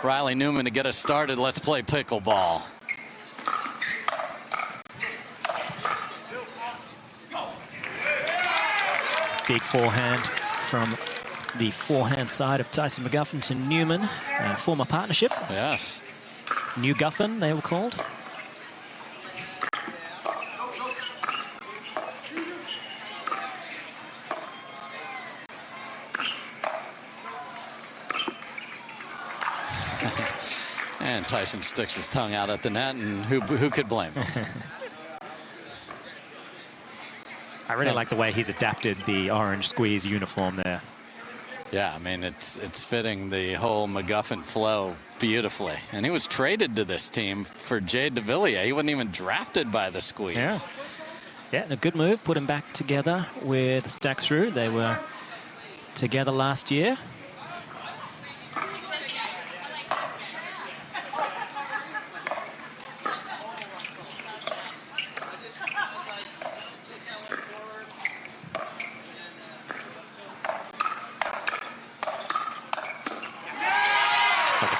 Riley Newman to get us started. Let's play pickleball. Big forehand from the forehand side of Tyson McGuffin to Newman, former partnership. Yes. New Guffin, they were called. And Tyson sticks his tongue out at the net, and who could blame him? I really like the way he's adapted the orange squeeze uniform there. Yeah, I mean, it's fitting the whole McGuffin flow beautifully. And he was traded to this team for Jay DeVilliers. He wasn't even drafted by the squeeze. Yeah, and a good move. Put him back together with Staxrud. They were together last year.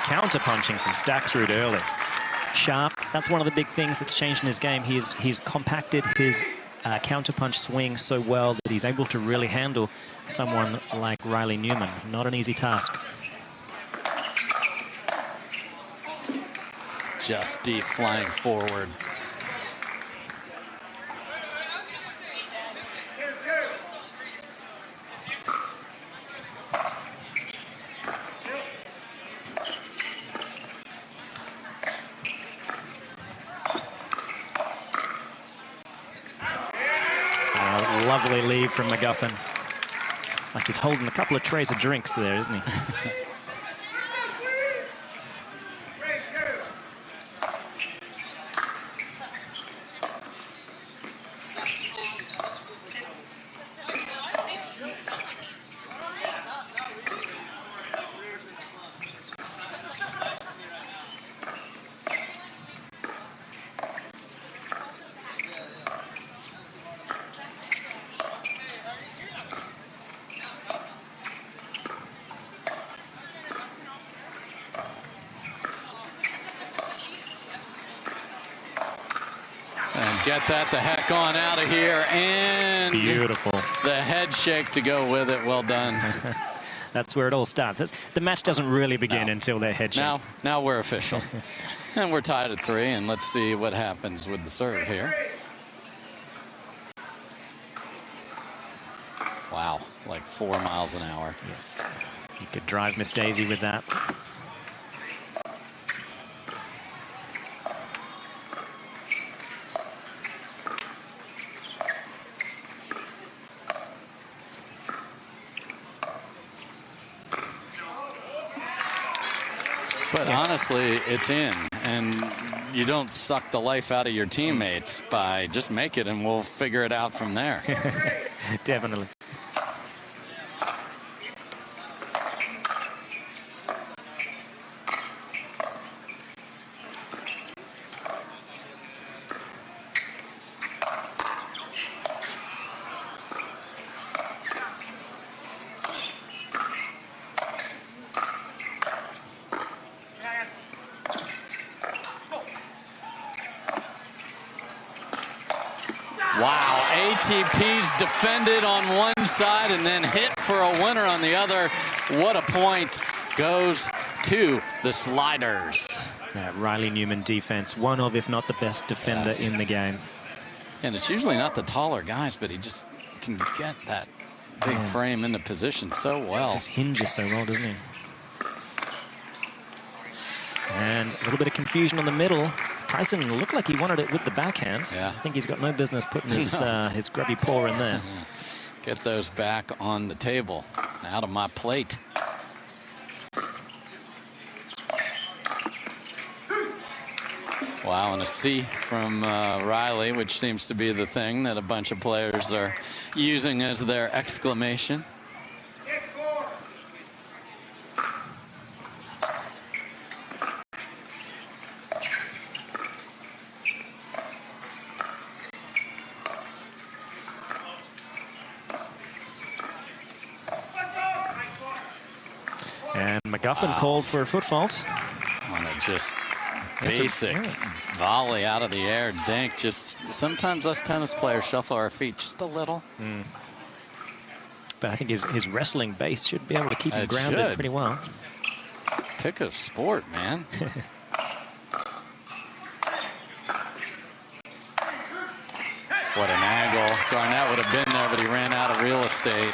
Counter-punching from Staxrud early. Sharp. That's one of the big things that's changed in his game. He's compacted his counter-punch swing so well that he's able to really handle someone like Riley Newman. Not an easy task. Just deep flying forward. Lovely lead from McGuffin. Like he's holding a couple of trays of drinks there, isn't he? Get that the heck on out of here, and beautiful. The head shake to go with it. Well done. That's where it all starts. The match doesn't really begin until their head shake. Now we're official. And we're tied at 3, and let's see what happens with the serve here. Wow, like 4 miles an hour. Yes. You could drive Miss Daisy with that. But honestly, it's in, and you don't suck the life out of your teammates by just make it, and we'll figure it out from there. Definitely. Wow, ATP's defended on one side and then hit for a winner on the other. What a point goes to the sliders. That Riley Newman defense, one of, if not the best defender in the game. And it's usually not the taller guys, but he just can get that big frame into position so well. Just hinges so well, doesn't he? And a little bit of confusion on the middle. Tyson looked like he wanted it with the backhand. Yeah. I think he's got no business putting his his grubby paw in there. Get those back on the table. Out of my plate. Wow, and a C from Riley, which seems to be the thing that a bunch of players are using as their exclamation. And McGuffin called for a foot fault. On a just basic volley out of the air, dink. Just sometimes us tennis players shuffle our feet just a little. But I think his wrestling base should be able to keep him grounded pretty well. Pick of sport, man. What an angle. Garnett would have been there, but he ran out of real estate.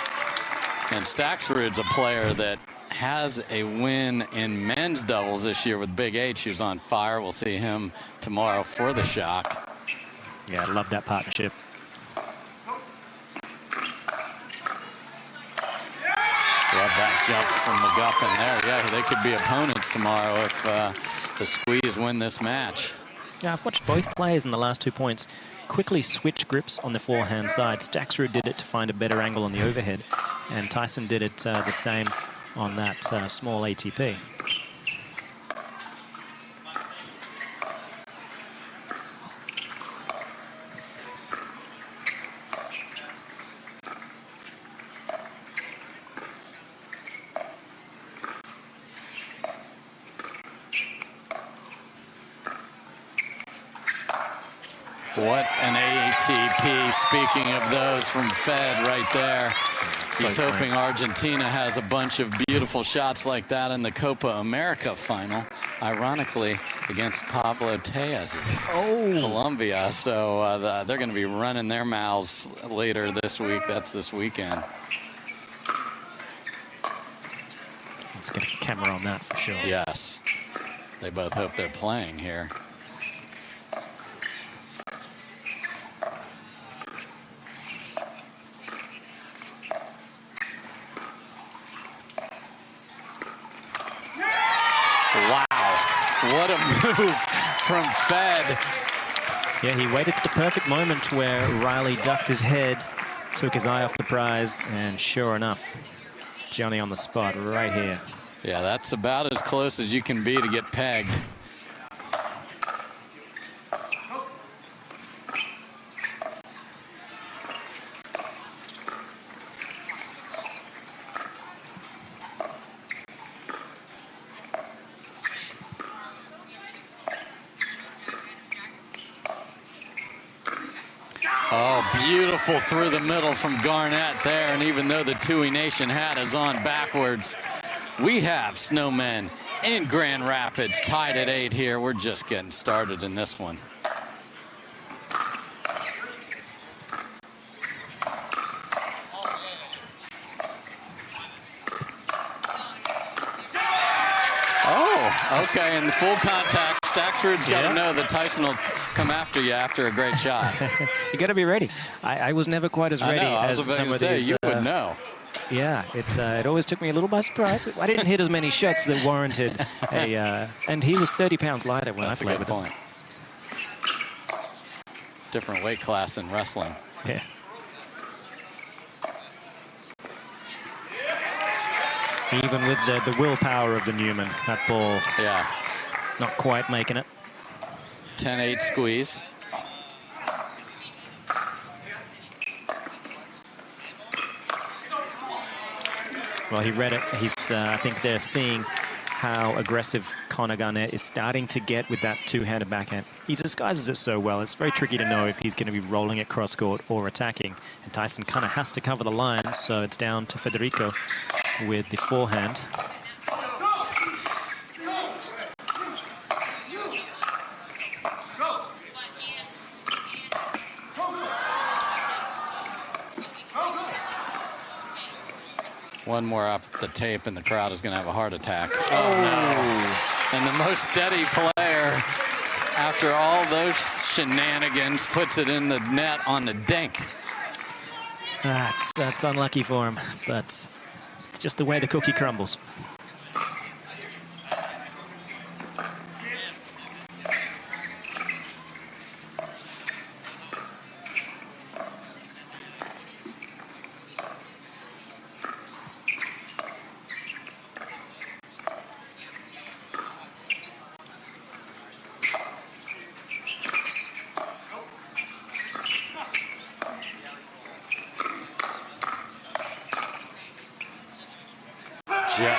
And Staxford's a player that has a win in men's doubles this year with Big H, who's on fire. We'll see him tomorrow for the Shock. Yeah, I love that partnership. Love that jump from McGuffin there. Yeah, they could be opponents tomorrow if the Squeeze win this match. Yeah, I've watched both players in the last 2 points quickly switch grips on the forehand side. Staxrud did it to find a better angle on the overhead, and Tyson did it the same on that small ATP. What an ATP. Speaking of those from Fed right there. He's hoping Argentina has a bunch of beautiful shots like that in the Copa America final. Ironically, against Pablo Tejas' Colombia. So they're going to be running their mouths later this week. That's this weekend. Let's get a camera on that for sure. Yes. They both hope they're playing here. What a move from Fed. Yeah, he waited the perfect moment where Riley ducked his head, took his eye off the prize, and sure enough, Johnny on the spot right here. Yeah, that's about as close as you can be to get pegged. Beautiful through the middle from Garnett there, and even though the Tui Nation hat is on backwards, we have Snowmen in Grand Rapids tied at 8 here. We're just getting started in this one. Oh, okay, and full contact. Staxford's got to know that Tyson will come after you after a great shot. You got to be ready. I was never quite as ready as some of these. You would know. Yeah, it always took me a little by surprise. I didn't hit as many shots that warranted a. And he was 30 pounds lighter when I played with him. Different weight class in wrestling. Yeah. Even with the willpower of the Newman, that ball. Yeah. Not quite making it. 10-8 squeeze. Well, he read it. He's, I think they're seeing how aggressive Conor Garnett is starting to get with that two-handed backhand. He disguises it so well. It's very tricky to know if he's going to be rolling it cross-court or attacking. And Tyson kind of has to cover the line, so it's down to Federico with the forehand. One more up the tape, and the crowd is going to have a heart attack. Oh, no. And the most steady player, after all those shenanigans, puts it in the net on the dink. That's unlucky for him, but it's just the way the cookie crumbles.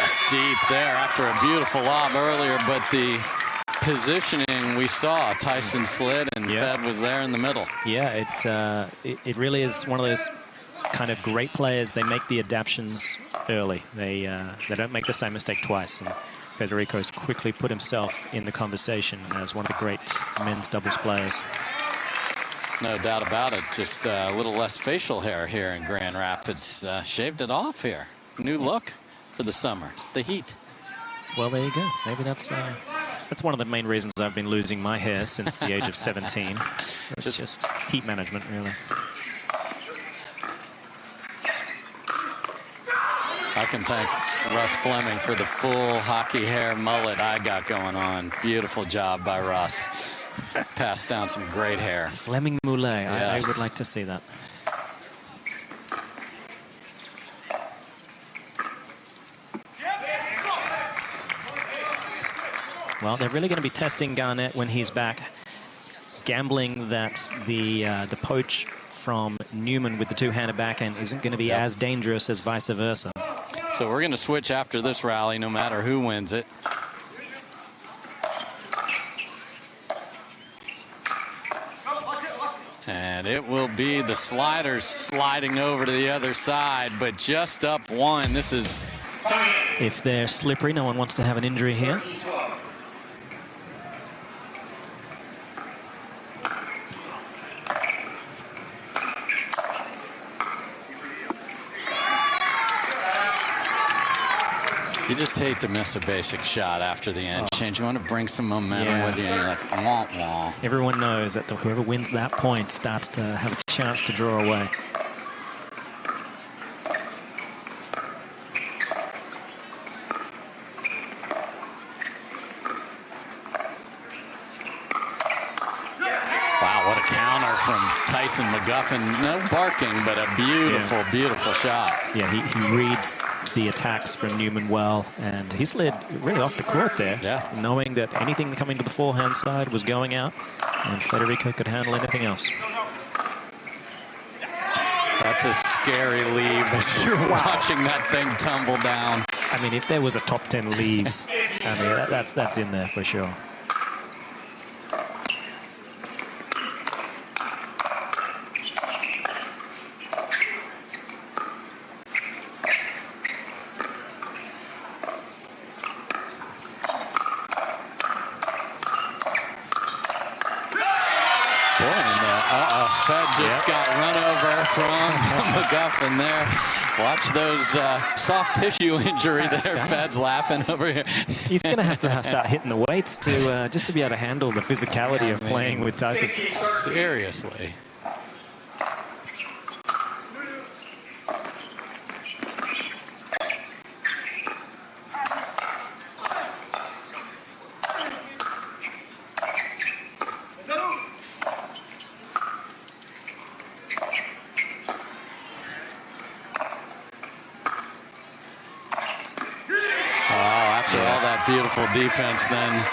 Just deep there after a beautiful lob earlier, but the positioning we saw, Tyson slid and Fed was there in the middle. Yeah, it really is one of those kind of great players. They make the adaptations early. They don't make the same mistake twice. And Federico's quickly put himself in the conversation as one of the great men's doubles players. No doubt about it. Just a little less facial hair here in Grand Rapids. Shaved it off here. New look for the summer. The heat. Well, there you go. Maybe that's one of the main reasons I've been losing my hair since the age of 17. It's just heat management, really. I can thank Russ Fleming for the full hockey hair mullet I got going on. Beautiful job by Russ. Passed down some great hair. Fleming Moulet. Yes. I would like to see that. Well, they're really going to be testing Garnett when he's back. Gambling that the poach from Newman with the two-handed backhand isn't going to be as dangerous as vice versa. So we're going to switch after this rally, no matter who wins it. And it will be the sliders sliding over to the other side, but just up one. This is... If they're slippery, no one wants to have an injury here. You just hate to miss a basic shot after the end change. You want to bring some momentum with you, and you're like, wah, wah. Everyone knows that whoever wins that point starts to have a chance to draw away. Wow, what a counter from Tyson McGuffin. No barking, but a beautiful, beautiful shot. Yeah, he reads the attacks from Newman well, and he slid really off the court there, knowing that anything coming to the forehand side was going out, and Federico could handle anything else. That's a scary leave as you're watching that thing tumble down. I mean, if there was a top 10 leaves, I mean, that's in there for sure. Fed just got run over from McGuffin there. Watch those soft tissue injury there. Fed's laughing over here. He's going to have to start hitting the weights to just to be able to handle the physicality of playing with Tyson. Seriously. Beautiful defense. Then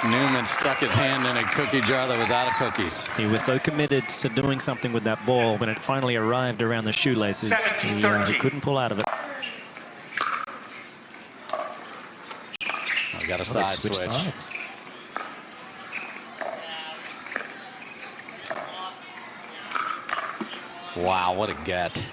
Newman stuck his hand in a cookie jar that was out of cookies. He was so committed to doing something with that ball. When it finally arrived around the shoelaces, he couldn't pull out of it. We got a side switch. Sides. Wow, what a get.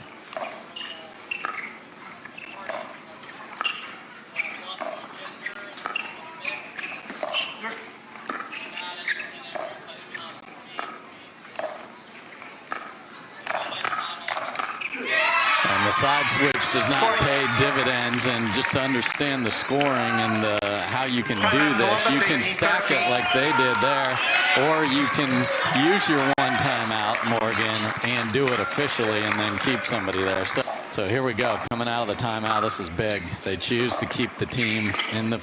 The side switch does not pay dividends, and just to understand the scoring and how you can do this, you can stack it like they did there, or you can use your one timeout, Morgan, and do it officially and then keep somebody there. So here we go, coming out of the timeout. This is big. They choose to keep the team in the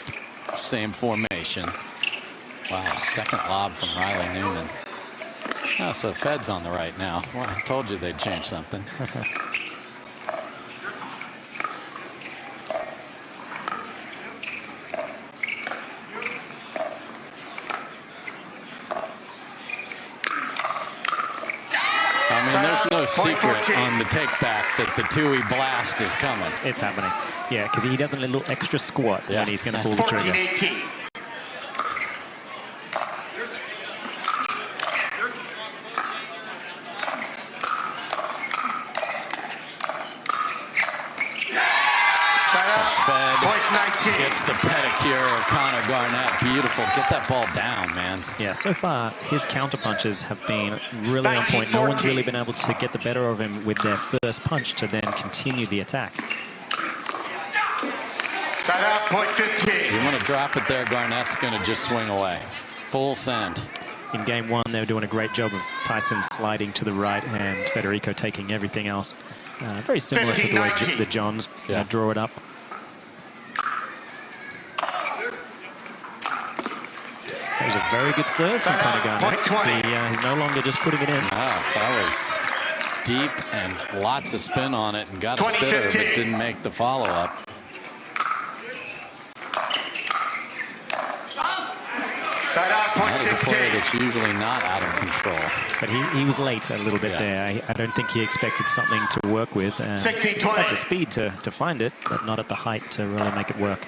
same formation. Wow, second lob from Riley Newman. Oh, so Fed's on the right now. Well, I told you they'd change something. There's no secret 14. on the take back that the two-way blast is coming. It's happening. Yeah, because he does a little extra squat when he's going to pull the trigger. 14-18. Fed Point 19. gets the pedicure of Connor Garnett. Beautiful. Get that ball down, man. Yeah, so far his counter punches have been really on point. No one's really been able to get the better of him with their first punch to then continue the attack. Side out, point 15. You want to drop it there, Garnett's going to just swing away. Full send. In game one, they were doing a great job of Tyson sliding to the right and Federico taking everything else. Very similar to the way the Johns draw it up. That was a very good serve from Connor Garnett. He's no longer just putting it in. Oh, that was deep and lots of spin on it and got a sitter, but didn't make the follow-up. Side out, point That is a 16. player that's usually not out of control. But he was late a little bit there. I don't think he expected something to work with. 16-20. Had the speed to find it, but not at the height to really make it work.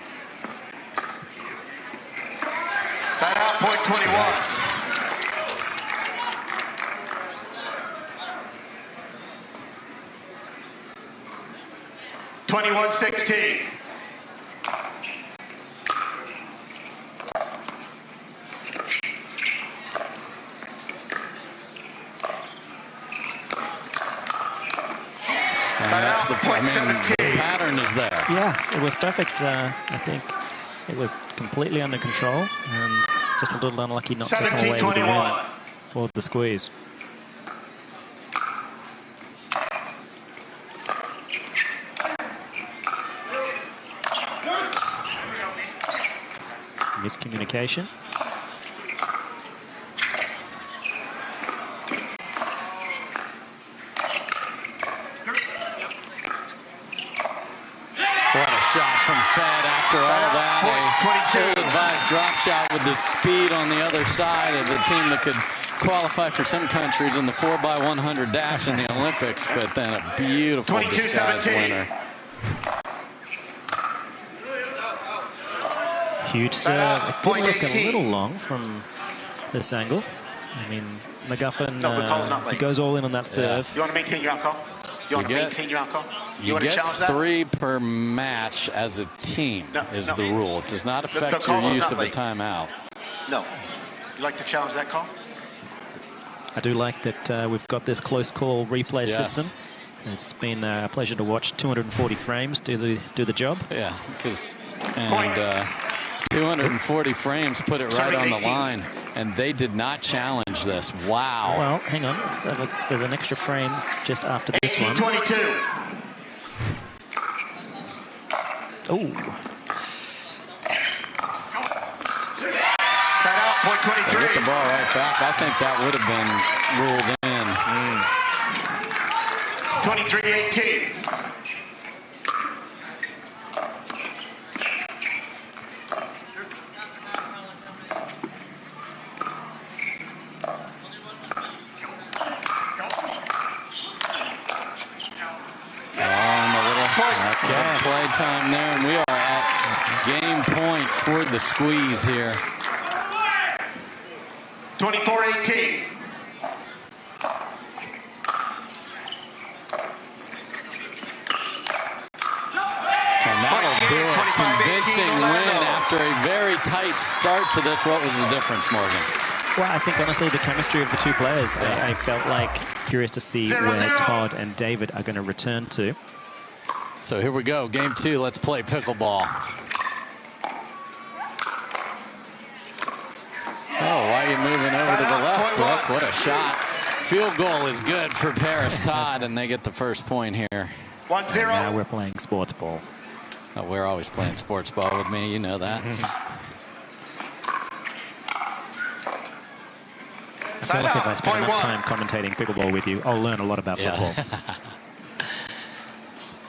Side out, point 21. Yes. (21-16). That's the pattern is there. Yeah, it was perfect. I think it was completely under control and just a little unlucky not to come away with the win for the squeeze. Miscommunication. What a shot from Fed after all that. A ill-advised drop shot with the speed on the other side of the team that could qualify for some countries in the 4x100 dash in the Olympics, but then a beautiful disguised winner. Huge serve. It did look a little long from this angle. I mean, McGuffin, he goes all in on that serve. You want to maintain your alcohol? You want to maintain your alcohol? You want to get challenge that? 3 per match as a team is the rule. It does not affect your use of a timeout. No. You like to challenge that call? I do like that we've got this close call replay system. It's been a pleasure to watch 240 frames do the job. Yeah, because 240 frames put it right on the line, and they did not challenge this. Wow. Well, hang on. There's an extra frame just after this one. 18-22. Oh. Side out, point 23. Get the ball right back. I think that would have been ruled in. 23-18. Play time there, and we are at game point for the squeeze here. 24-18. And that'll do it. Convincing win after a very tight start to this. What was the difference, Morgan? Well, I think honestly the chemistry of the two players. I felt like curious to see where Todd and David are going to return to. So here we go, game 2. Let's play pickleball. Oh, why are you moving over to the left, Brooke? What a shot. Field goal is good for Paris Todd, and they get the first point here. 1-0. Now we're playing sports ball. Oh, we're always playing sports ball with me, you know that. I feel like if I spend enough time commentating pickleball with you, I'll learn a lot about football.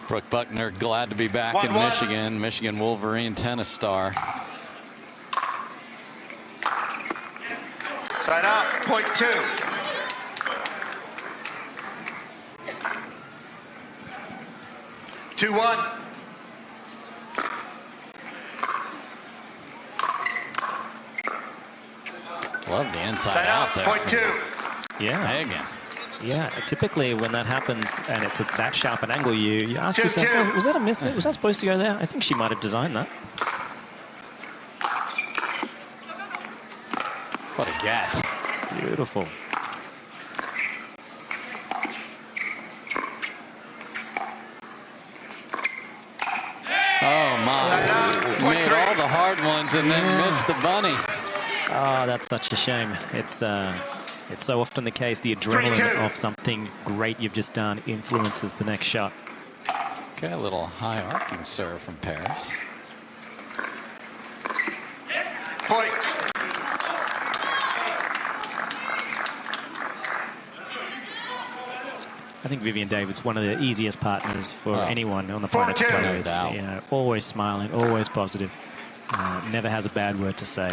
Brooke Buckner, glad to be back in Michigan. Michigan Wolverine tennis star. Side out, point 2. 2-1. Love the inside Side out out, there. point from two. Yeah. Megan. Yeah, typically when that happens and it's at that sharp an angle, you ask 2-2. yourself, oh, was that a miss? Was that supposed to go there? I think she might have designed that. What a get. Beautiful. Oh, Side out, my. point Made three. all the hard ones and then missed the bunny. Oh, that's such a shame. It's so often the case, the adrenaline 3-2. of something great you've just done influences the next shot. Okay, a little high arcing serve from Paris. Point. I think Vivian David's one of the easiest partners for Oh. anyone on the planet to 4-2. play No with. doubt. You know, always smiling, always positive. Never has a bad word to say.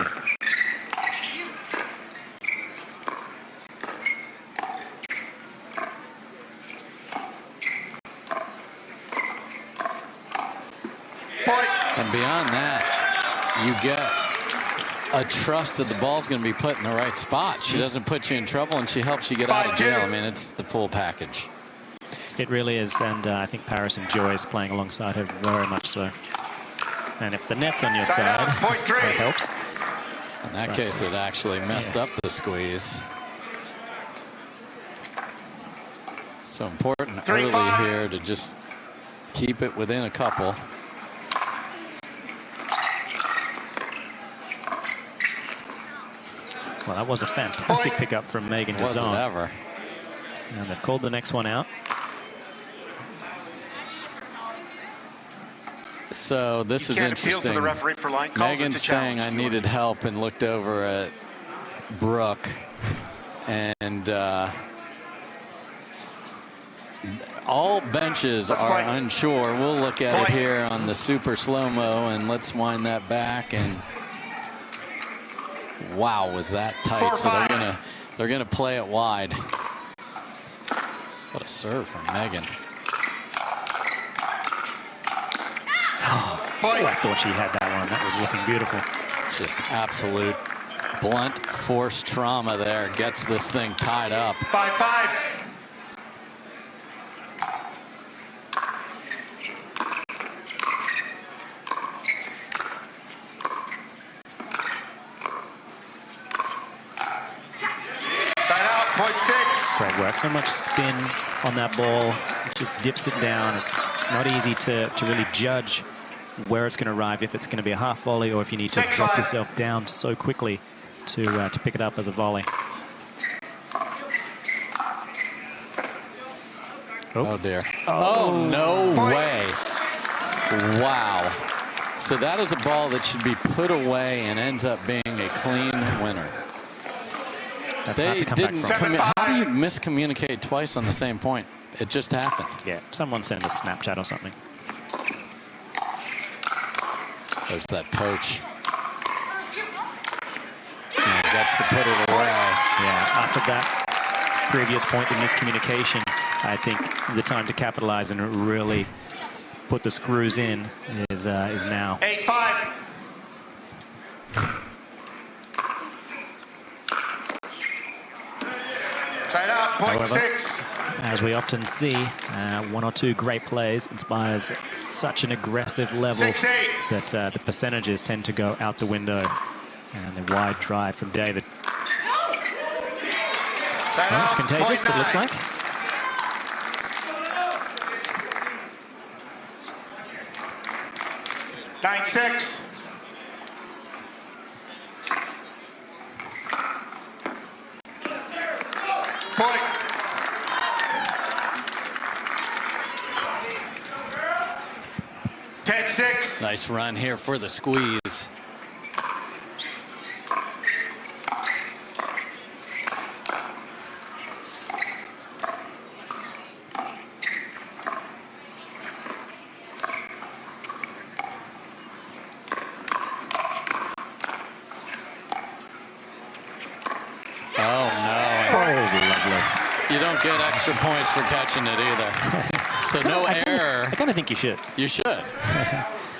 Point. And beyond that, you get a trust that the ball's going to be put in the right spot. She doesn't put you in trouble, and she helps you get out of 5-2. jail. I mean, it's the full package. It really is, and I think Paris enjoys playing alongside her very much so. And if the net's on your Side side, out, point three. it helps. In that case, it actually messed up the squeeze. So important 3-5. early here to just keep it within a couple. Well, that was a fantastic Point. pickup from Megan Was it Dazon. ever? And they've called the next one out. So this You is can't appeal to interesting. the referee for line calls. It's a Megan's saying challenge. I needed help and looked over at Brooke, and all benches Let's are play. unsure. We'll look at Point. it here on the super slow-mo, and let's wind that back. And wow, was that tight? 4-5. So they're gonna play it wide. What a serve from Megan. Point. I thought she had that one. That was looking beautiful. Just absolute blunt force trauma there. Gets this thing tied up. 5-5. Side out, point six. Great work. So much spin on that ball. It just dips it down. It's not easy to really judge where it's going to arrive, if it's going to be a half volley or if you need to 6-5. drop yourself down so quickly to pick it up as a volley. Oh dear. Oh, no way. Wow. So that is a ball that should be put away and ends up being a clean winner. That's They hard to come didn't back from. how do you miscommunicate twice on the same point? It just happened. Yeah, someone sent a Snapchat or something. There's that poach. And gets to put it away. Yeah, after that previous point of miscommunication, I think the time to capitalize and really put the screws in is now. 8-5. Side out, point However, six. As we often see, one or two great plays inspires such an aggressive level 6-8. that the percentages tend to go out the window. And the wide drive from David. Side Well, out, it's contagious, point it looks nine. like. Nine, 6. Point. Ten, 6. Nice run here for the squeeze. Oh, lovely. You don't get extra points for catching it either. So no error. I kind of think you should. You should.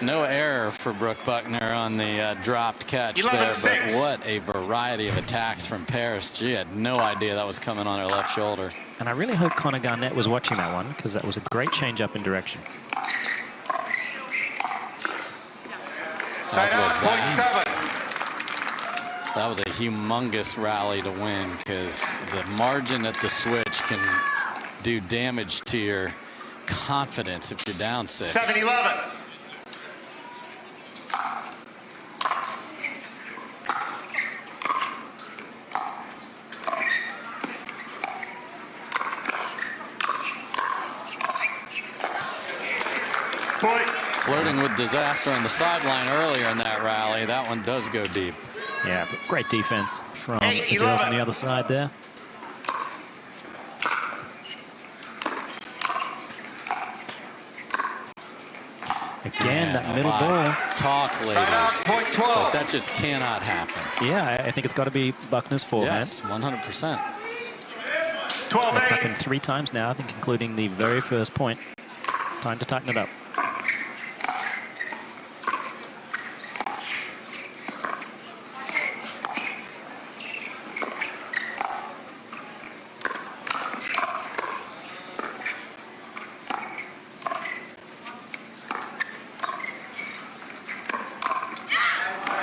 No error for Brooke Buckner on the dropped catch there, 11-6. but what a variety of attacks from Paris. She had no idea that was coming on her left shoulder. And I really hope Connor Garnett was watching that one, because that was a great change up in direction. Side out, point 7. That was a humongous rally to win, because the margin at the switch can do damage to your confidence if you're down 6. 7-11. Flirting with disaster on the sideline earlier in that rally. That one does go deep. Yeah, but great defense from the 8-11. girls on the other side there. Again, that middle ball. Talk, Side out, ladies. point 12. But that just cannot happen. Yeah, I think it's got to be Buckner's forehand. Yes, 100%. 12-8. That's happened 3 times now, I think, including the very first point. Time to tighten it up.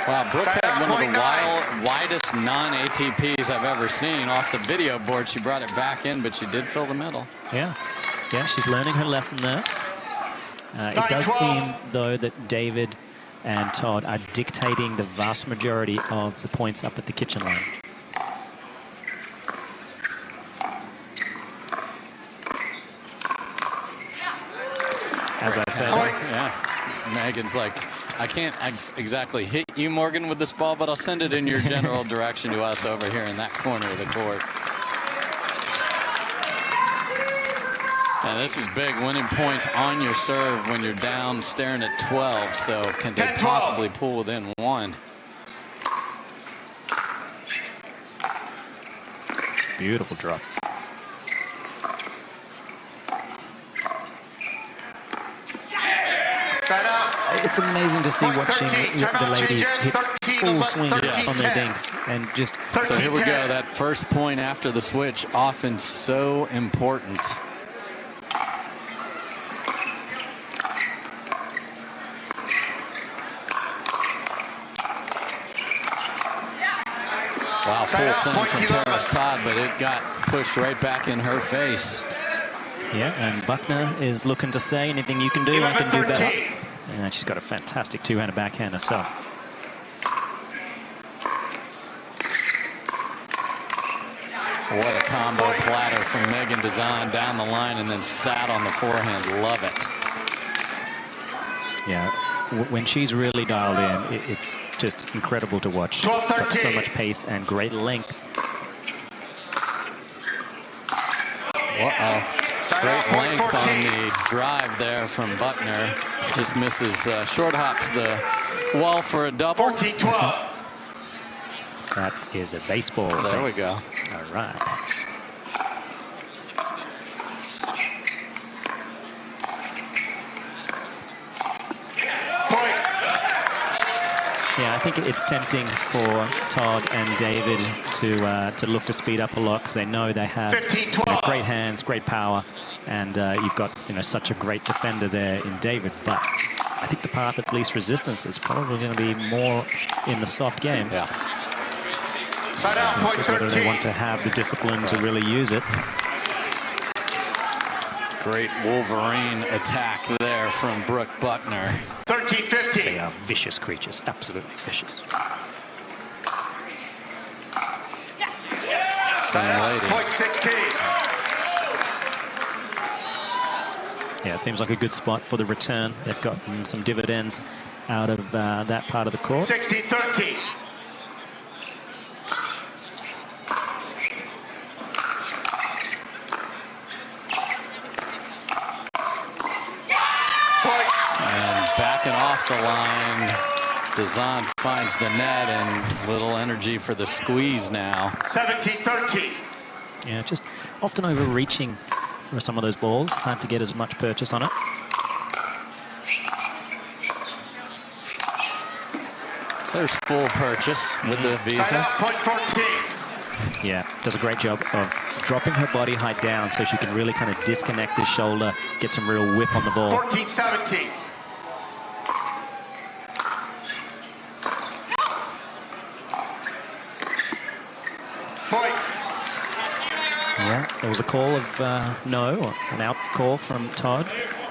Wow, Brooke had one of the widest non-ATPs I've ever seen off the video board. She brought it back in, but she did fill the middle. Yeah, she's learning her lesson there. It does seem, though, that David and Todd are dictating the vast majority of the points up at the kitchen line. As I said, Yeah, Megan's like, I can't exactly hit you, Morgan, with this ball, but I'll send it in your general direction to us over here in that corner of the court. And this is big, winning points on your serve when you're down staring at 12. So can they possibly pull within 1? Beautiful drop. Side out. It's amazing to see Point watching 13, the timeout ladies changes, hit 13, full swing 13, on their 10. dinks and just. So here we 13-10. go. That first point after the switch, often so important. Wow, full send from Paris Todd, but it got pushed right back in her face. Yeah, and Buckner is looking to say, anything you can do, I can do better. 11-13. And she's got a fantastic two-handed backhand herself. What a combo platter from Megan Design down the line and then sat on the forehand. Love it. Yeah, when she's really dialed in, it's just incredible to watch. 12-13. Got so much pace and great length. Uh-oh. Great Point length 14. on the drive there from Buckner. Just misses, short hops the wall for a double. 14-12. That is a baseball. There we go. All right. Point. Yeah, I think it's tempting for Todd and David to look to speed up a lot, because they know they have 15-12. great hands, great power, and you've got such a great defender there in David. But I think the path of least resistance is probably going to be more in the soft game. Yeah. Side out, It's point just whether they 13. want to have the discipline to really use it. Great Wolverine attack there from Brooke Buckner. 13-15. They are vicious creatures, absolutely vicious. Side out, lady. point 16. Yeah, it seems like a good spot for the return. They've gotten some dividends out of that part of the court. 16-13. And backing off the line, Design finds the net and little energy for the squeeze now. 17-13. Yeah, just often overreaching for some of those balls. Hard to get as much purchase on it. There's full purchase with the Side Visa. out, point 14. Yeah, does a great job of dropping her body height down so she can really kind of disconnect the shoulder, get some real whip on the ball. 14-17. Point. Yeah, there was a call of no, or an out call from Todd,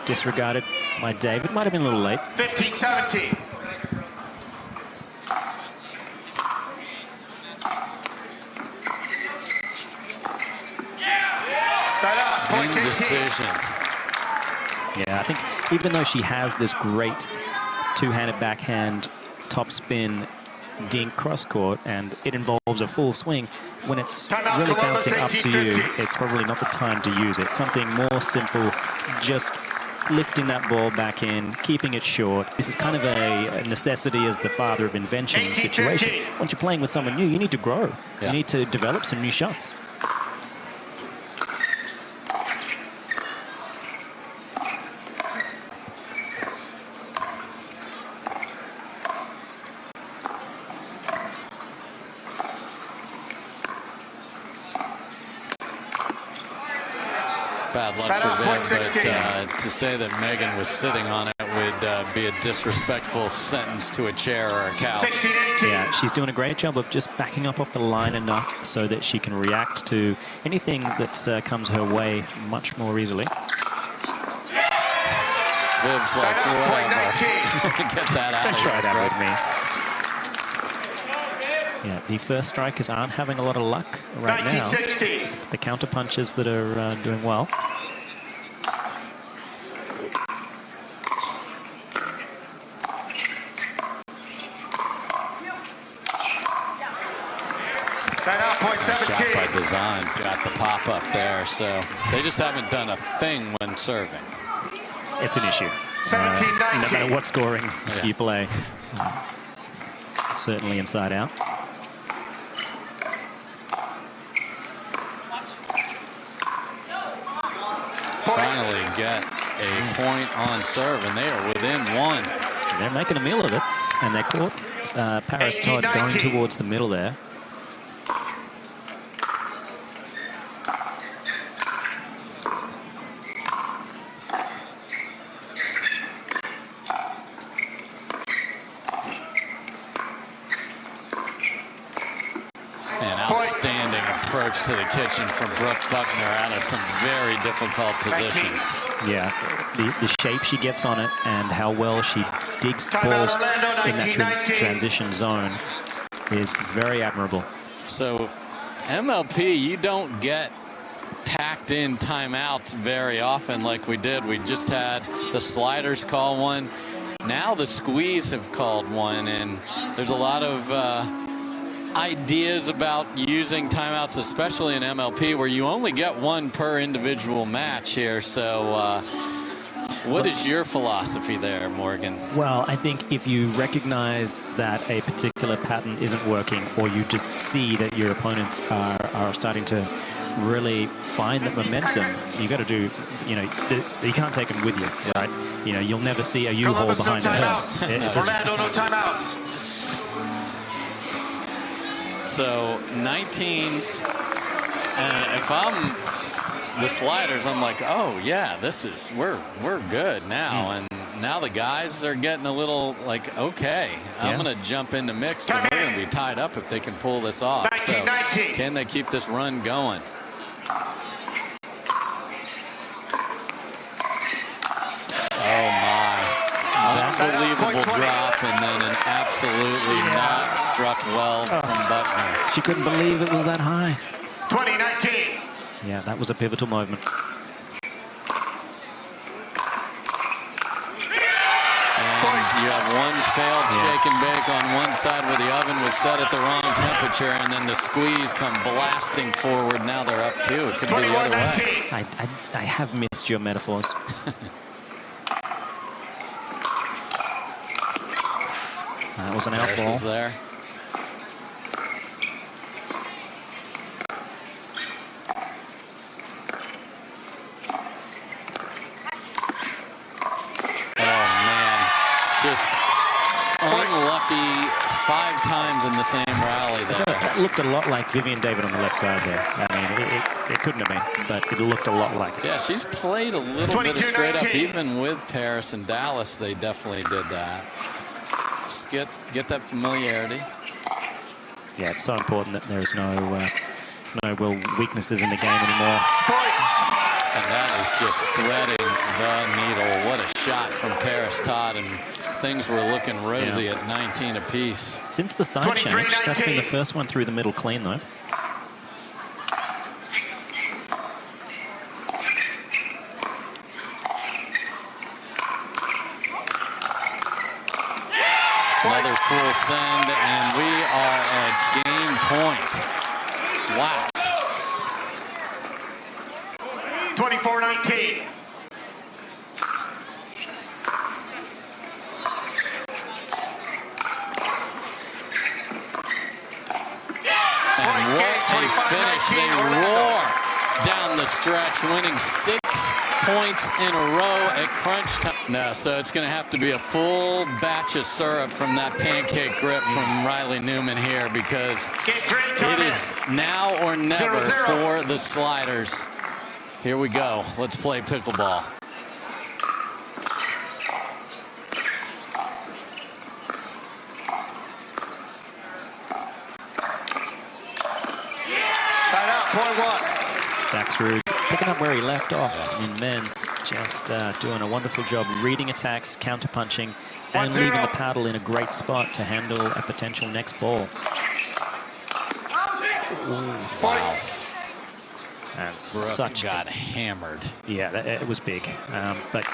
disregarded by David. Might have been a little late. 15-17. Side out, point 18. Indecision. Yeah, I think even though she has this great two-handed backhand topspin dink cross court and it involves a full swing, when it's Timeout, really Columbus, bouncing up to you, 18-15. it's probably not the time to use it. Something more simple, just lifting that ball back in, keeping it short. This is kind of a necessity as the father of invention situation. 18-15. Once you're playing with someone new, you need to grow. Yeah. You need to develop some new shots. Bad luck Side for out, them, point 16. but to say that Megan was sitting on it would be a disrespectful sentence to a chair or a couch. 16-18. Yeah, she's doing a great job of just backing up off the line enough so that she can react to anything that comes her way much more easily. Viv's Side like, out, point whatever. 19. Get that out Don't of try here, that Greg. with me. Yeah, the first strikers aren't having a lot of luck right now. 19-16. It's the counter punches that are doing well. Side out, point Shot 17. by design. Got the pop up there, so they just haven't done a thing when serving. It's an issue. 17-19. No matter what scoring Yeah. you play. Certainly inside out. Finally get a point on serve, and they are within one. They're making a meal of it, and they caught Paris Todd going 18-19. towards the middle there. An outstanding approach to the kitchen from Brooke Buckner out of some very difficult positions. Yeah, the shape she gets on it and how well she digs Timeout, balls Orlando, in that 19-19. transition zone is very admirable. So MLP, you don't get packed in timeouts very often like we did. We just had the Sliders call one. Now the Squeeze have called one, and there's a lot of ideas about using timeouts, especially in MLP, where you only get one per individual match here. So what is your philosophy there, Morgan? Well, I think if you recognize that a particular pattern isn't working, or you just see that your opponents are starting to really find that momentum, you got to do, you know, you can't take them with you, right? You know, you'll never see a U-Haul Columbus, no behind a hearse. timeouts. Orlando, no timeouts. So 19s, and if I'm the Sliders, I'm like, oh yeah, this is we're good now. And now the guys are getting a little like, okay, I'm gonna jump into mixed, and we're gonna be tied up if they can pull this off. So 19-19. can they keep this run going? Oh my. Unbelievable drop, and then an absolutely not struck well from Buckner. She couldn't believe it was that high. 20-19. Yeah, that was a pivotal moment. And you have one failed shake and bake on one side where the oven was set at the wrong temperature, and then the Squeeze come blasting forward. Now they're up two. It could be the other way. 21-19. I have missed your metaphors. That was an out Harris ball. is there. the same rally there. That looked a lot like Vivian David on the left side there. I mean, it couldn't have been, but it looked a lot like it. Yeah, she's played a little bit of straight up, 22-19. even with Paris and Dallas. They definitely did that. Just get that familiarity. Yeah, it's so important that there's no real weaknesses in the game anymore. And that is just threading the needle. What a shot from Paris Todd, and things were looking rosy at 19 apiece. Since the side change, that's been the first one through the middle clean, though. Another full send, and we are at game point. Wow. 24-19. And what a finish. They roar down the stretch, winning 6 points in a row at crunch time. No, so it's going to have to be a full batch of syrup from that pancake grip from Riley Newman here, because it is now or never 0-0. for the sliders. Here we go. Let's play pickleball. Side out, point 1. Staxrud picking up where he left off in men's, just doing a wonderful job reading attacks, counter-punching, and 1-0. leaving the paddle in a great spot to handle a potential next ball. Wow. And Brooke such got hammered. Yeah, it was big, but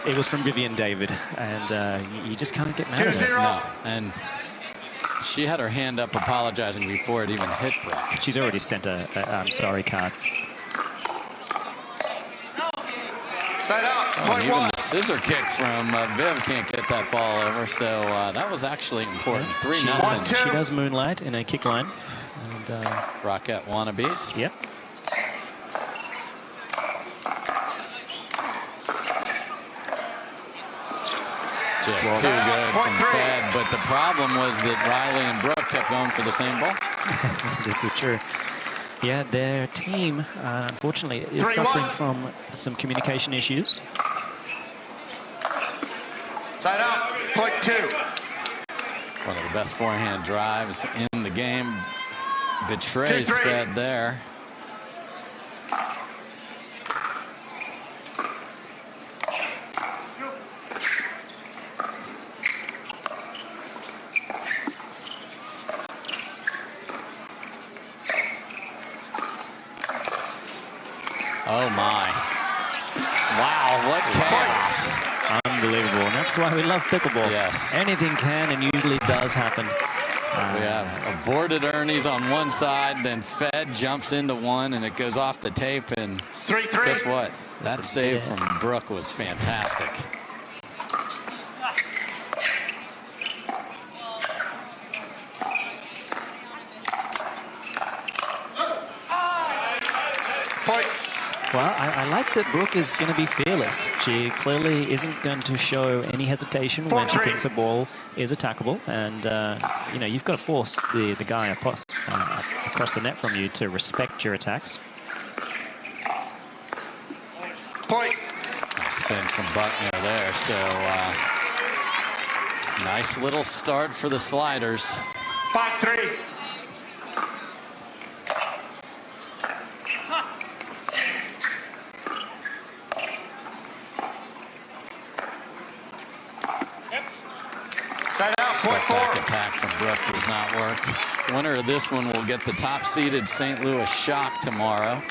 it was from Vivian David, and you just can't get mad at it. 2-0. No, and she had her hand up apologizing before it even hit Brooke. She's already sent a I'm sorry card. Side out, Oh, and point even 1. the scissor kick from Viv can't get that ball over, so that was actually important. 3-0. 1-2. She does moonlight in a kick line. And, Rocket wannabes. yep. Just too good from Fed, but the problem was that Riley and Brooke kept going for the same ball. This is true. Yeah, their team, unfortunately, is 3-1. suffering from some communication issues. Side out, point 2. One of the best forehand drives in the game. Betrays 2-3. Fed there. Oh my. Wow, what chaos. Unbelievable. And that's why we love pickleball. Yes. Anything can and usually does happen. We have aborted Ernie's on one side, then Fed jumps into one, and it goes off the tape. And 3-3. guess what? That save yeah. from Brooke was fantastic. Point. Well, I like that Brooke is going to be fearless. She clearly isn't going to show any hesitation when she 4-3. thinks a ball is attackable. And, you know, you've got to force the guy across the net from you to respect your attacks. Point. Nice spin from Buckner there. So nice little start for the sliders. 5-3. Side out, point Step 4. back attack from Brooke does not work. Winner of this one will get the top-seeded St. Louis Shock tomorrow.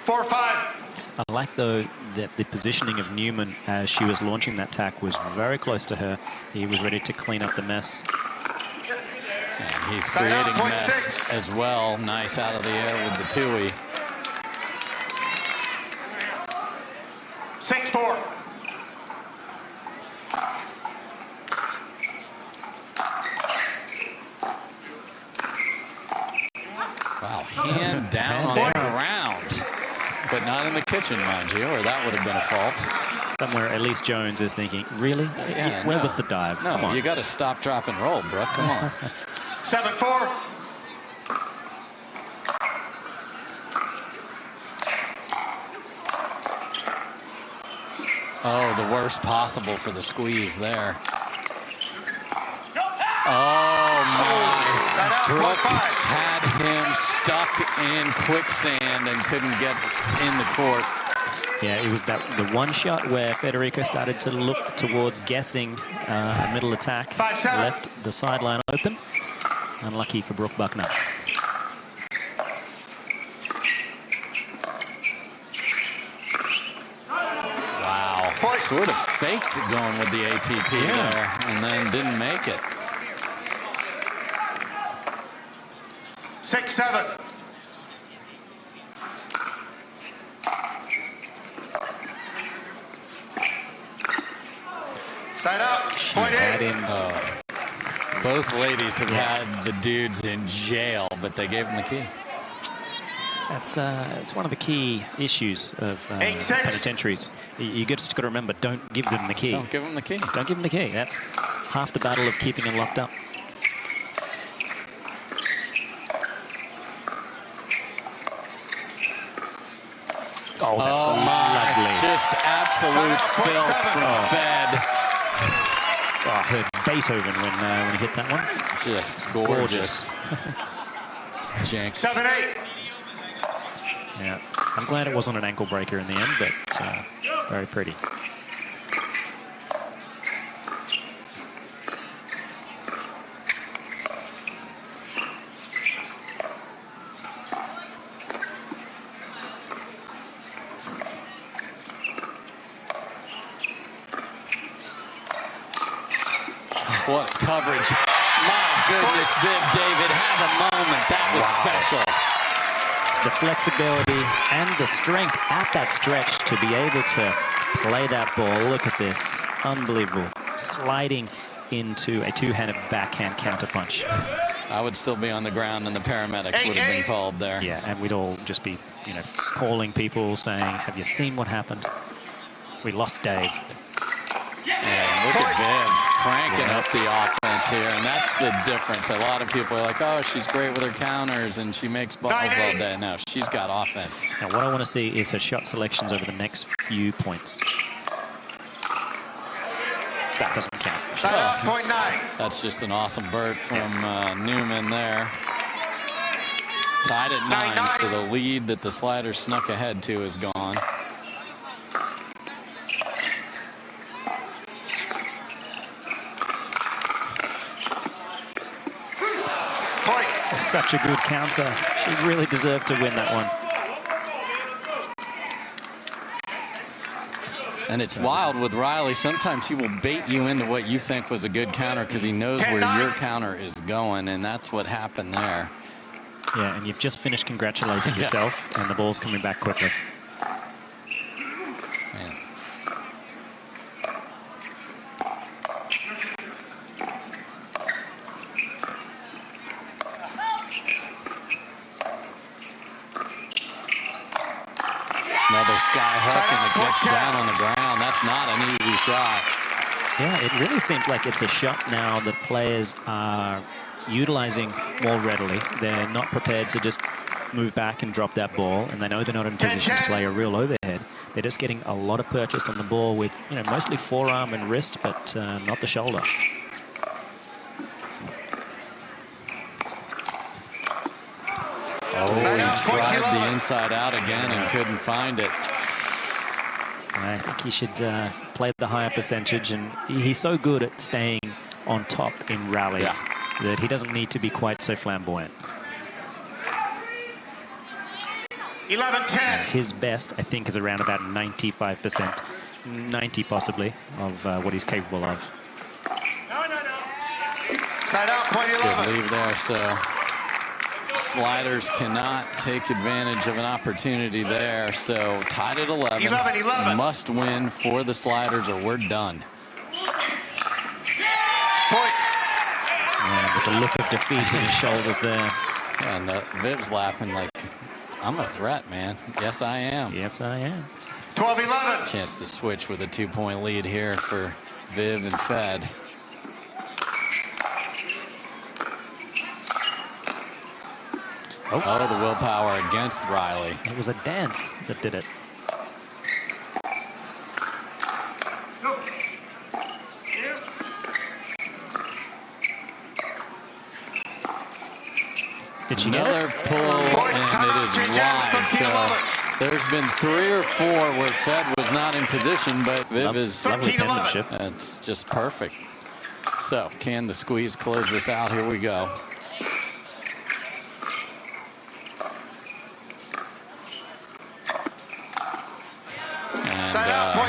4-5. I like, though, that the positioning of Newman as she was launching that tack was very close to her. He was ready to clean up the mess. And he's Side out, creating point mess 6. as well. Nice out of the air with the Tui. 6-4. Wow, hand down on the ground. But not in the kitchen, mind you, or that would have been a fault. Somewhere Elise Jones is thinking, really? Yeah, Where no. was the dive? Come No, on. you got to stop, drop, and roll, Brooke. Come on. 7-4. Oh, the worst possible for the squeeze there. Oh, my. Side out, point Brooke 5. had him stuck in quicksand and couldn't get in the court. Yeah, it was the one shot where Federico started to look towards guessing a middle attack. 5-7. Left the sideline open. Unlucky for Brooke Buckner. Wow. Point. Sort of faked going with the ATP there and then didn't make it. 6-7. Side out, point Had 8. him. Both ladies have had the dudes in jail, but they gave them the key. That's one of the key issues of 8-6. penitentiaries. You just got to remember, don't give them the key. Don't give them the key. Don't give them the key. That's half the battle of keeping them locked up. Oh, that's Oh my, lovely. just absolute filth from Fed. Oh, I heard Beethoven when he hit that one. Just gorgeous. Jinx. 7-8. Yeah, I'm glad it wasn't an ankle breaker in the end, but very pretty. What coverage. My goodness, Viv David had a moment. That was special. The flexibility and the strength at that stretch to be able to play that ball. Look at this. Unbelievable. Sliding into a two-handed backhand counterpunch. I would still be on the ground and the paramedics would have been called there. Yeah, and we'd all just be, calling people saying, have you seen what happened? We lost Dave. And look at Viv cranking up the offense here, and that's the difference. A lot of people are like, oh, she's great with her counters and she makes balls all day. No, she's got offense. Now, what I want to see is her shot selections over the next few points. That doesn't count. Side out, point 9. That's just an awesome bird from Newman there. Tied at 9, so the lead that the slider snuck ahead to is gone. Such a good counter. She really deserved to win that one. And it's wild with Riley. Sometimes he will bait you into what you think was a good counter because he knows where your counter is going, and that's what happened there. Yeah, and you've just finished congratulating yourself, and the ball's coming back quickly. Another sky hook, and it gets down on the ground. That's not an easy shot. Yeah, it really seems like it's a shot now that players are utilizing more readily. They're not prepared to just move back and drop that ball, and they know they're not in a position to play a real overhead. They're just getting a lot of purchase on the ball with, mostly forearm and wrist, but not the shoulder. Oh, he tried the inside out again and couldn't find it. I think he should play the higher percentage, and he's so good at staying on top in rallies that he doesn't need to be quite so flamboyant. 11-10. His best, I think, is around about 95%, 90 possibly, of what he's capable of. Side out, point 11. Good leave there, so sliders cannot take advantage of an opportunity there. So tied at 11. 11. Must win for the sliders or we're done. Point. And there's a look of defeat in his shoulders there. And Viv's laughing like, I'm a threat, man. Yes, I am. Yes, I am. 12-11. Chance to switch with a 2-point lead here for Viv and Fed. Oh, the willpower against Riley. It was a dance that did it. Did she get Another it? pull, and it is wide. So there's been 3 or 4 where Fed was not in position, but Viv is Lovely penmanship. That's just perfect. So can the squeeze close this out? Here we go.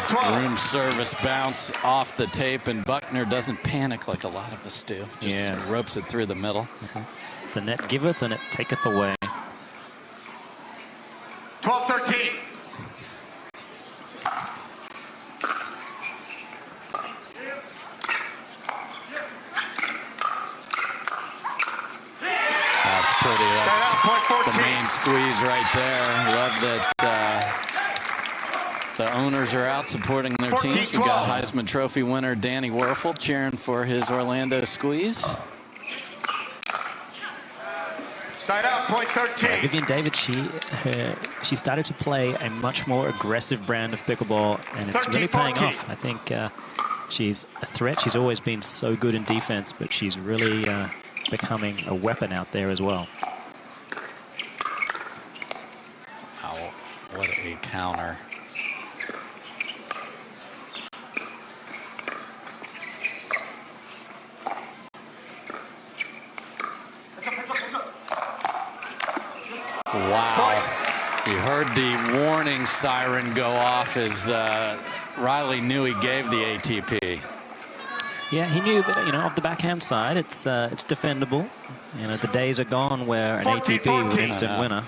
And room service bounce off the tape, and Buckner doesn't panic like a lot of us do. Just ropes it through the middle. The net giveth and it taketh away. 12-13. That's pretty. That's the main squeeze right there. Love that the owners are out supporting their teams. We got Heisman Trophy winner Danny Werfel cheering for his Orlando squeeze. Side out, point 13. Vivian David, she started to play a much more aggressive brand of pickleball, and it's really paying off. I think she's a threat. She's always been so good in defense, but she's really becoming a weapon out there as well. Wow, what a counter. Wow. You heard the warning siren go off as Riley knew he gave the ATP. Yeah, he knew, but of the backhand side, it's defendable. The days are gone where an ATP was an instant winner.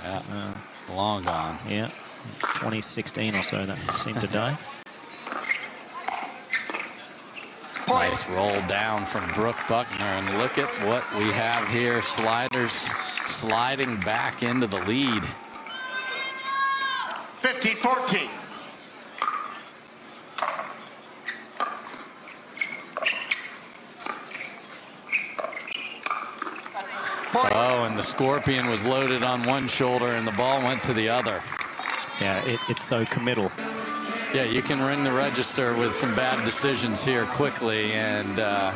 Long gone. Yeah, 2016 or so, that seemed to die. Nice roll down from Brooke Buckner, and look at what we have here. Sliders sliding back into the lead. 15-14. Oh, and the Scorpion was loaded on one shoulder and the ball went to the other. Yeah, it's so committal. Yeah, you can ring the register with some bad decisions here quickly, and the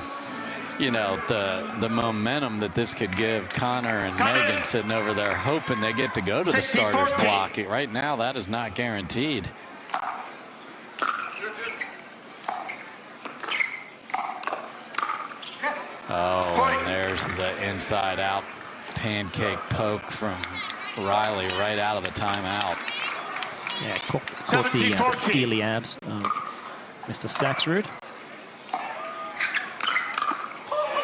momentum that this could give Connor and Megan sitting over there hoping they get to go to the starters block. Right now, that is not guaranteed. Oh, and there's the inside out pancake poke from Riley right out of the timeout. Yeah, caught the steely abs of Mr. Staxrud.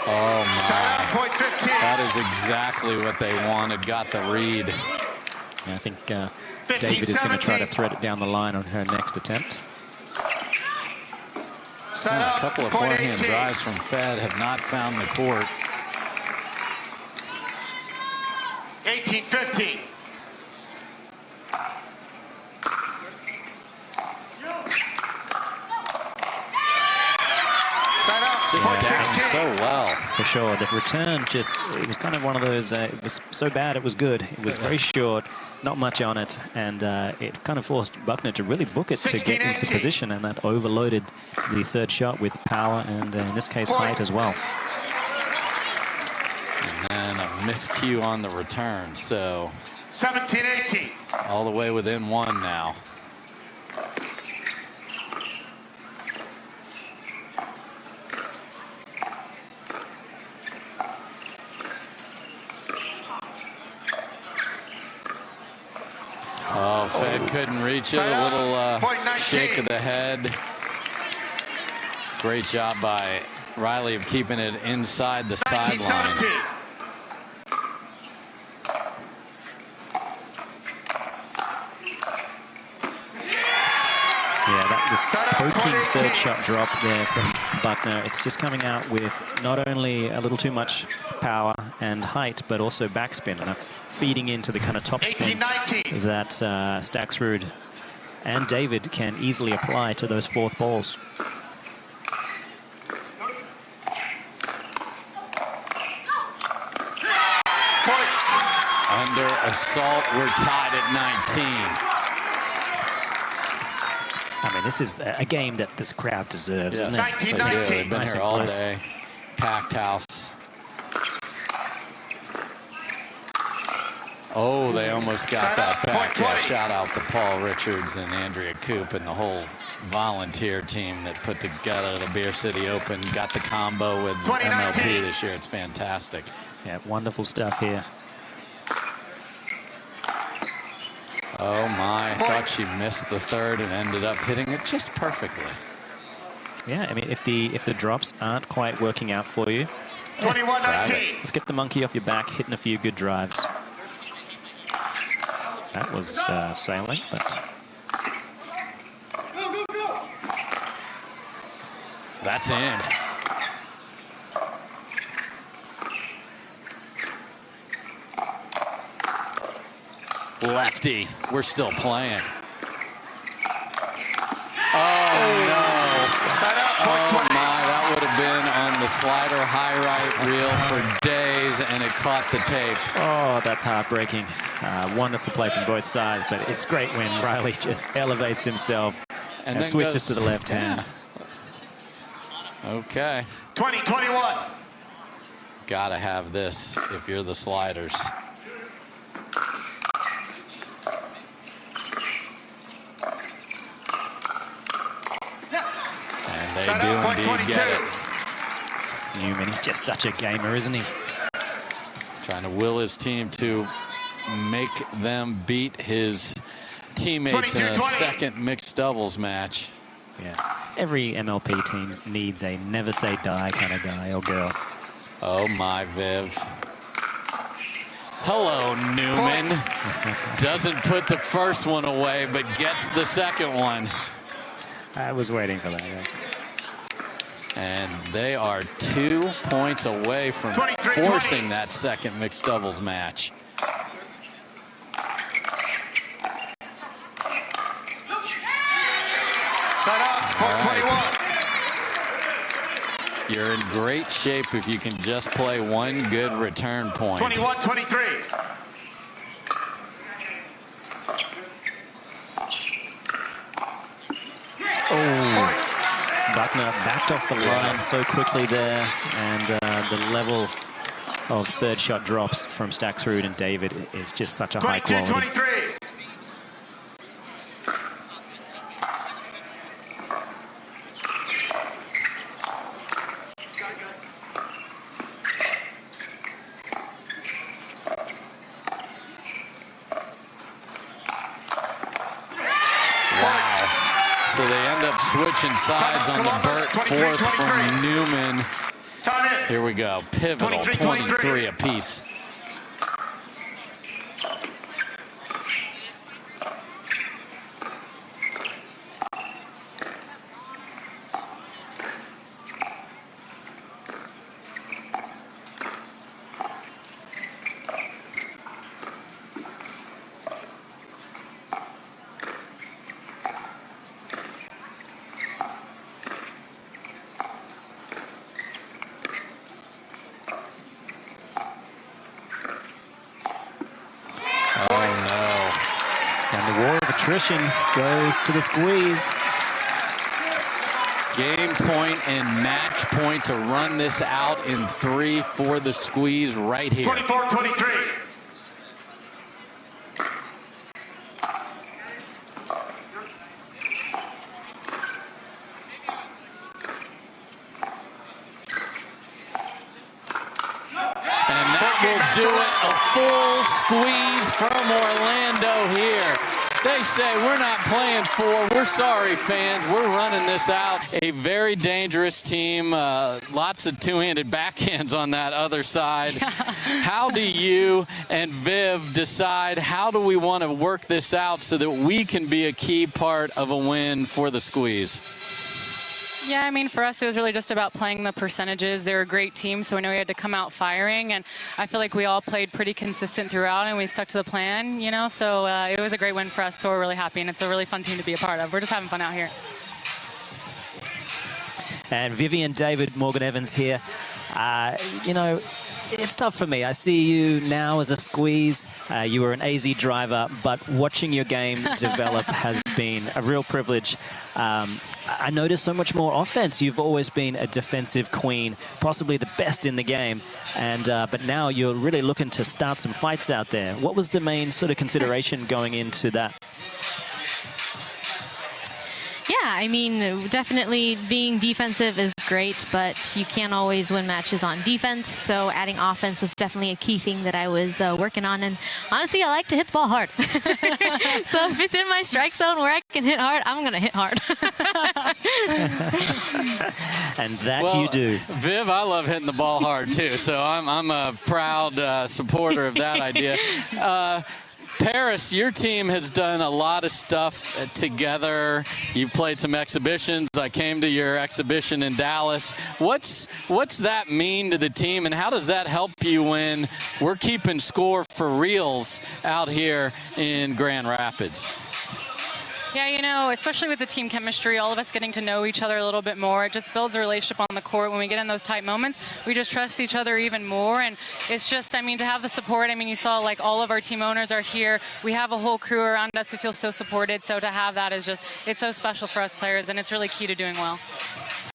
Oh my, that is exactly what they wanted. Got the read. Yeah, I think David is going to try to thread it down the line on her next attempt. A couple of forehand drives from Fed have not found the court. 18-15. Just down so well. For sure. The return it was kind of one of those, it was so bad it was good. It was very short, not much on it, and it kind of forced Buckner to really book it to get into position, and that overloaded the third shot with power and, in this case, height as well. And then a miscue on the return, so 17-18. all the way within one now. Oh, Fed couldn't reach it. A little shake of the head. Great job by Riley of keeping it inside the sideline. This poking third shot drop there from Buckner. It's just coming out with not only a little too much power and height, but also backspin, and that's feeding into the kind of top spin that Staxrud and David can easily apply to those fourth balls. Under Assault, we're tied at 19. I mean, this is a game that this crowd deserves, isn't it? 19-19. They've been Nice here and all close. day. Packed house. Oh, they almost got that back. Yeah, shout out to Paul Richards and Andrea Coop and the whole volunteer team that put together the Beer City Open, got the combo with MLP this year. It's fantastic. Yeah, wonderful stuff here. Oh my, I thought she missed the third and ended up hitting it just perfectly. Yeah, I mean, if the drops aren't quite working out for you, 21-19. let's get the monkey off your back, hitting a few good drives. That was sailing, but That's in. Lefty, we're still playing. Oh no. Side up, Oh point 20. my, that would have been on the slider high right reel for days, and it caught the tape. oh, that's heartbreaking. Wonderful play from both sides, but it's great when Riley just elevates himself and then switches goes to the left hand. Yeah. Okay. 20-21. Gotta have this if you're the sliders. And they Side do up, point indeed 22. get it. Newman, he's just such a gamer, isn't he? Trying to will his team to make them beat his teammates in a 22-20. second mixed doubles match. Yeah. Every MLP team needs a never say die kind of guy or girl. Oh my, Viv. Hello, Newman. Doesn't put the first one away, but gets the second one. I was waiting for that. Yeah. And they are 2 points away from 23-20. forcing that second mixed doubles match. Side up, point All right. 21. You're in great shape if you can just play one good return point. 21-23. Buckner backed off the line so quickly there, and the level of third shot drops from Staxrud and David is just such a high quality. 22-23. So they end up switching sides on the Burt fourth from Newman. Time in. Here we go. Pivotal, 23 apiece. Attrition goes to the squeeze. Game point and match point to run this out in 3 for the squeeze right here. 24-23. And that will do it. A full squeeze from Orlando here. They say, we're not playing 4. We're sorry, fans. We're running this out. A very dangerous team. Lots of two-handed backhands on that other side. How do you and Viv decide how do we want to work this out so that we can be a key part of a win for the squeeze? Yeah, I mean, for us, it was really just about playing the percentages. They're a great team, so we know we had to come out firing, and I feel like we all played pretty consistent throughout, and we stuck to the plan, you know, so it was a great win for us, so we're really happy, and it's a really fun team to be a part of. We're just having fun out here. And Vivian, David, Morgan Evans here. You know, It's tough for me. I see you now as a squeeze. You were an AZ driver, but watching your game develop has been a real privilege. I noticed so much more offense. You've always been a defensive queen, possibly the best in the game. And but now you're really looking to start some fights out there. What was the main sort of consideration going into that? Yeah, I mean, definitely being defensive is great, but you can't always win matches on defense. So adding offense was definitely a key thing that I was working on. And honestly, I like to hit the ball hard. So if it's in my strike zone where I can hit hard, I'm going to hit hard. And that you do. Viv, I love hitting the ball hard too, so I'm a proud supporter of that idea. Paris, your team has done a lot of stuff together. You've played some exhibitions. I came to your exhibition in Dallas. What's that mean to the team, and how does that help you when we're keeping score for reals out here in Grand Rapids? Yeah, you know, especially with the team chemistry, all of us getting to know each other a little bit more, it just builds a relationship on the court. When we get in those tight moments, we just trust each other even more. And it's just, I mean, to have the support, I mean, you saw like all of our team owners are here. We have a whole crew around us. We feel so supported. So to have that is just, it's so special for us players, and it's really key to doing well.